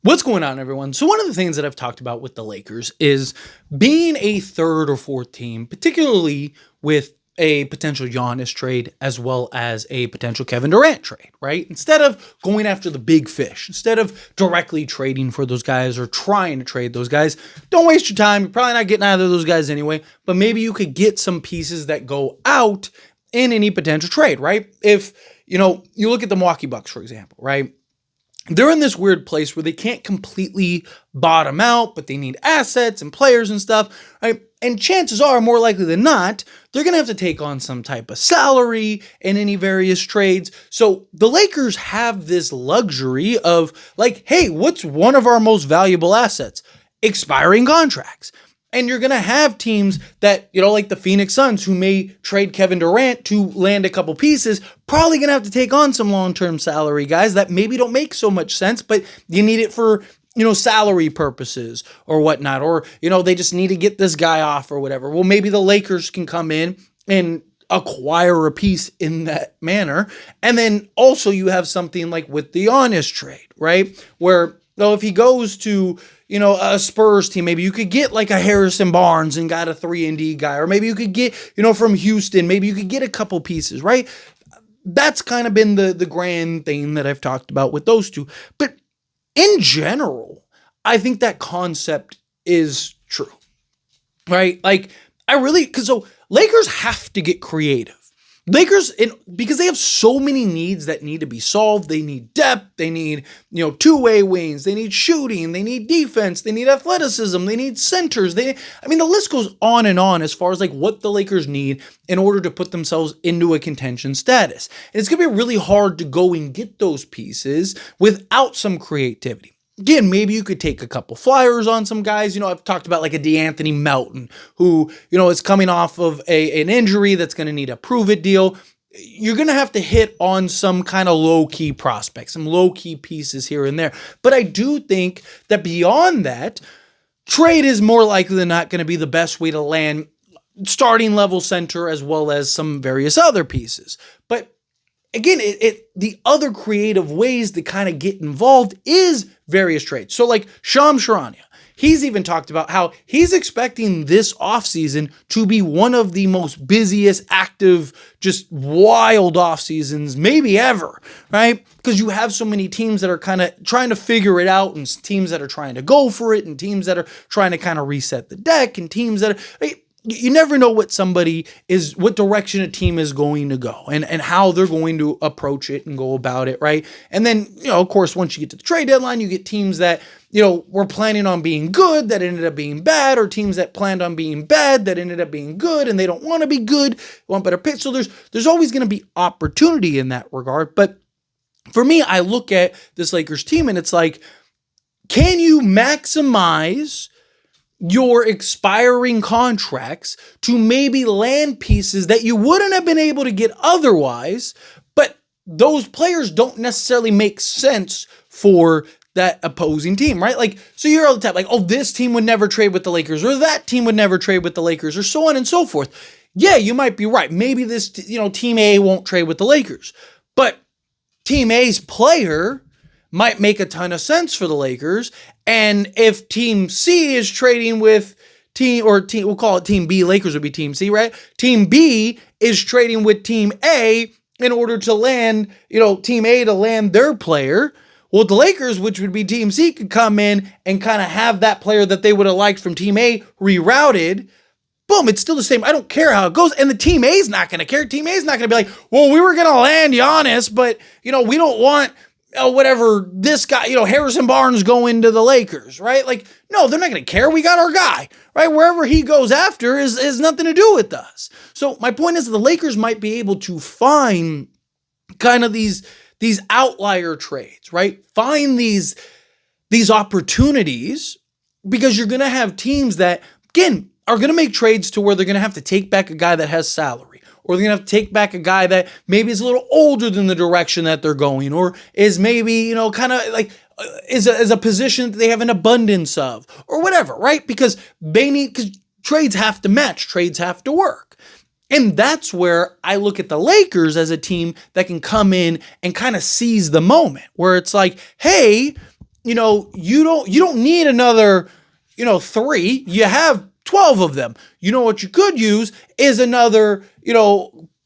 What's going on, everyone? So one of the things that I've talked about with the Lakers is being a third or fourth team, particularly with a potential Giannis trade as well as a potential Kevin Durant trade, right? Instead of going after the big fish, instead of directly trading for those guys or trying to trade those guys, don't waste your time. You're probably not getting either of those guys anyway, but maybe you could get some pieces that go out in any potential trade, right? If, you look at the Milwaukee Bucks, for example, right? They're in this weird place where they can't completely bottom out, but they need assets and players and stuff, right? And chances are, more likely than not, they're going to have to take on some type of salary in any various trades. So the Lakers have this luxury of like, hey, what's one of our most valuable assets? Expiring contracts. And you're going to have teams that, like the Phoenix Suns, who may trade Kevin Durant to land a couple pieces, probably going to have to take on some long-term salary guys that maybe don't make so much sense, but you need it for, salary purposes or whatnot. Or, they just need to get this guy off or whatever. Well, maybe the Lakers can come in and acquire a piece in that manner. And then also you have something like with the Giannis trade, right? Where, if he goes to, a Spurs team, maybe you could get like a Harrison Barnes and got a 3-and-D guy, or maybe you could get, from Houston, maybe you could get a couple pieces, right? That's kind of been the grand thing that I've talked about with those two. But in general, I think that concept is true, right? Like so Lakers have to get creative. Lakers, because they have so many needs that need to be solved. They need depth. They need, two-way wings. They need shooting. They need defense. They need athleticism. They need centers. The list goes on and on as far as like what the Lakers need in order to put themselves into a contention status. And it's going to be really hard to go and get those pieces without some creativity. Again, maybe you could take a couple flyers on some guys. I've talked about like a DeAnthony Melton who, is coming off of an injury that's going to need a prove-it deal. You're going to have to hit on some kind of low-key prospects, some low-key pieces here and there. But I do think that beyond that, trade is more likely than not going to be the best way to land starting level center as well as some various other pieces. But again, the other creative ways to kind of get involved is various trades. So like Shams Charania, he's even talked about how he's expecting this offseason to be one of the most busiest, active, just wild off seasons maybe ever, right? Because you have so many teams that are kind of trying to figure it out, and teams that are trying to go for it, and teams that are trying to kind of reset the deck, and teams that are... You never know what direction a team is going to go and how they're going to approach it and go about it, right? And then, of course, once you get to the trade deadline, you get teams that, were planning on being good that ended up being bad, or teams that planned on being bad that ended up being good and they don't want to be good, want better pitch. So there's always going to be opportunity in that regard. But for me, I look at this Lakers team and it's like, can you maximize your expiring contracts to maybe land pieces that you wouldn't have been able to get otherwise, but those players don't necessarily make sense for that opposing team, right? Like, so you're all the time like, oh, this team would never trade with the Lakers, or that team would never trade with the Lakers, or so on and so forth. Yeah, you might be right. Maybe this, team A won't trade with the Lakers, but team A's player might make a ton of sense for the Lakers. And if Team C is trading with we'll call it Team B, Lakers would be Team C, right? Team B is trading with Team A in order to land, Team A to land their player. Well, the Lakers, which would be Team C, could come in and kind of have that player that they would have liked from Team A rerouted. Boom, it's still the same. I don't care how it goes. And the Team A is not going to care. Team A is not going to be like, well, we were going to land Giannis, but, we don't want... whatever, this guy, Harrison Barnes going to the Lakers, right? Like, no, they're not going to care. We got our guy, right? Wherever he goes after is nothing to do with us. So my point is the Lakers might be able to find kind of these outlier trades, right? Find these opportunities, because you're going to have teams that, again, are going to make trades to where they're going to have to take back a guy that has salary. Or they're going to have to take back a guy that maybe is a little older than the direction that they're going, or is maybe, kind of like is a position that they have an abundance of, or whatever, right? Because trades have to match, trades have to work. And that's where I look at the Lakers as a team that can come in and kind of seize the moment, where it's like, hey, you don't need another, 3. You have 12 of them. You know what you could use is another,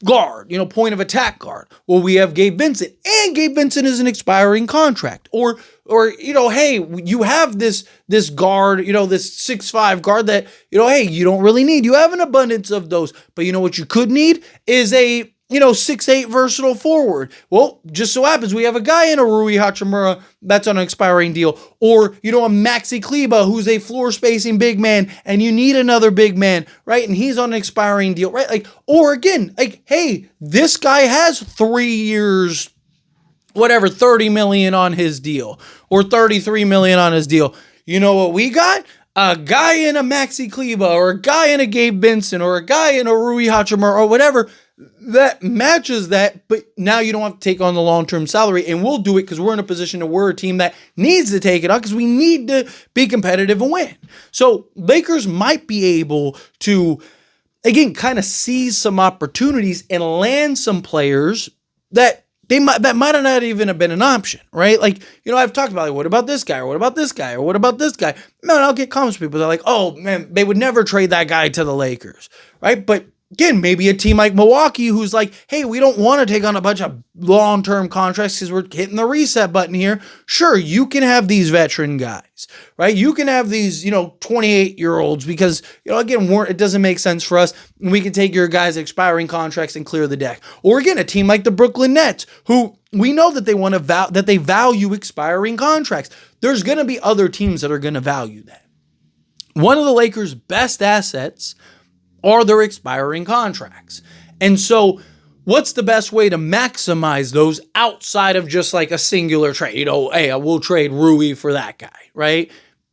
guard, point of attack guard. Well, we have Gabe Vincent, and Gabe Vincent is an expiring contract. Or hey, you have this guard, this 6'5" guard that, hey, you don't really need. You have an abundance of those. But you know what you could need is a 6'8" versatile forward. Well, just so happens we have a guy in a Rui Hachimura that's on an expiring deal. Or, a Maxi Kleba who's a floor spacing big man, and you need another big man, right? And he's on an expiring deal, right? Or again, hey, this guy has 3 years, whatever, 30 million on his deal, or 33 million on his deal. You know what we got? A guy in a Maxi Kleba, or a guy in a Gabe Vincent, or a guy in a Rui Hachimura, or whatever, that matches that, but now you don't have to take on the long-term salary, and we'll do it because we're in a position to we're a team that needs to take it on because we need to be competitive and win. So Lakers might be able to, again, kind of seize some opportunities and land some players that might have not even have been an option, right? I've talked about, what about this guy, or what about this guy, or what about this guy? Man, I'll get comments from people that are like, oh man, they would never trade that guy to the Lakers, right? But again, maybe a team like Milwaukee who's like, hey, we don't want to take on a bunch of long-term contracts because we're hitting the reset button here. Sure, you can have these veteran guys, right? You can have these, 28-year-olds because, again, it doesn't make sense for us. We can take your guys' expiring contracts and clear the deck. Or again, a team like the Brooklyn Nets, who we know that they want to that they value expiring contracts. There's going to be other teams that are going to value that. One of the Lakers' best assets are their expiring contracts. And so what's the best way to maximize those outside of just like a singular trade? Hey, I will trade Rui for that guy, right?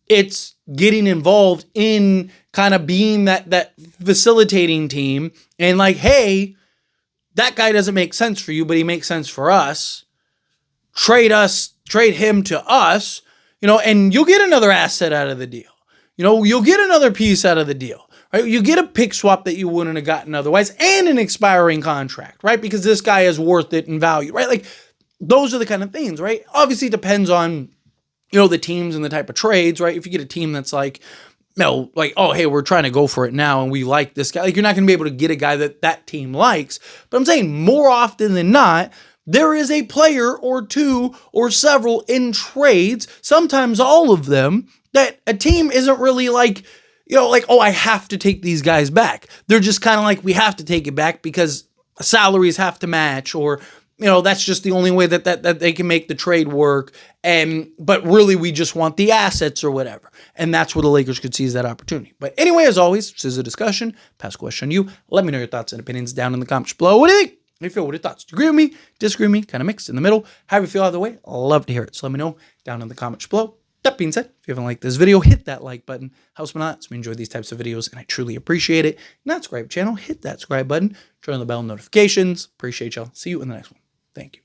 It's getting involved in kind of being that facilitating team and like, hey, that guy doesn't make sense for you, but he makes sense for us. Trade him to us, and you'll get another asset out of the deal. You'll get another piece out of the deal. Right? You get a pick swap that you wouldn't have gotten otherwise, and an expiring contract, right? Because this guy is worth it in value, right? Those are the kind of things, right? Obviously, it depends on, the teams and the type of trades, right? If you get a team that's like, oh, hey, we're trying to go for it now, and we like this guy. You're not going to be able to get a guy that team likes. But I'm saying more often than not, there is a player or two or several in trades, sometimes all of them, that a team isn't really like, oh, I have to take these guys back. They're just kind of like, we have to take it back because salaries have to match, or, that's just the only way that they can make the trade work. But really, we just want the assets or whatever. And that's where the Lakers could seize that opportunity. But anyway, as always, this is a discussion. Pass a question on you. Let me know your thoughts and opinions down in the comments below. What do you think? How do you feel? What are your thoughts? Do you agree with me? Disagree with me? Kind of mixed in the middle? How do you feel either way? I'd love to hear it. So let me know down in the comments below. That being said, if you haven't liked this video, hit that like button. Helps me a lot. So we enjoy these types of videos, and I truly appreciate it. Not subscribe channel, hit that subscribe button. Turn on the bell notifications. Appreciate y'all. See you in the next one. Thank you.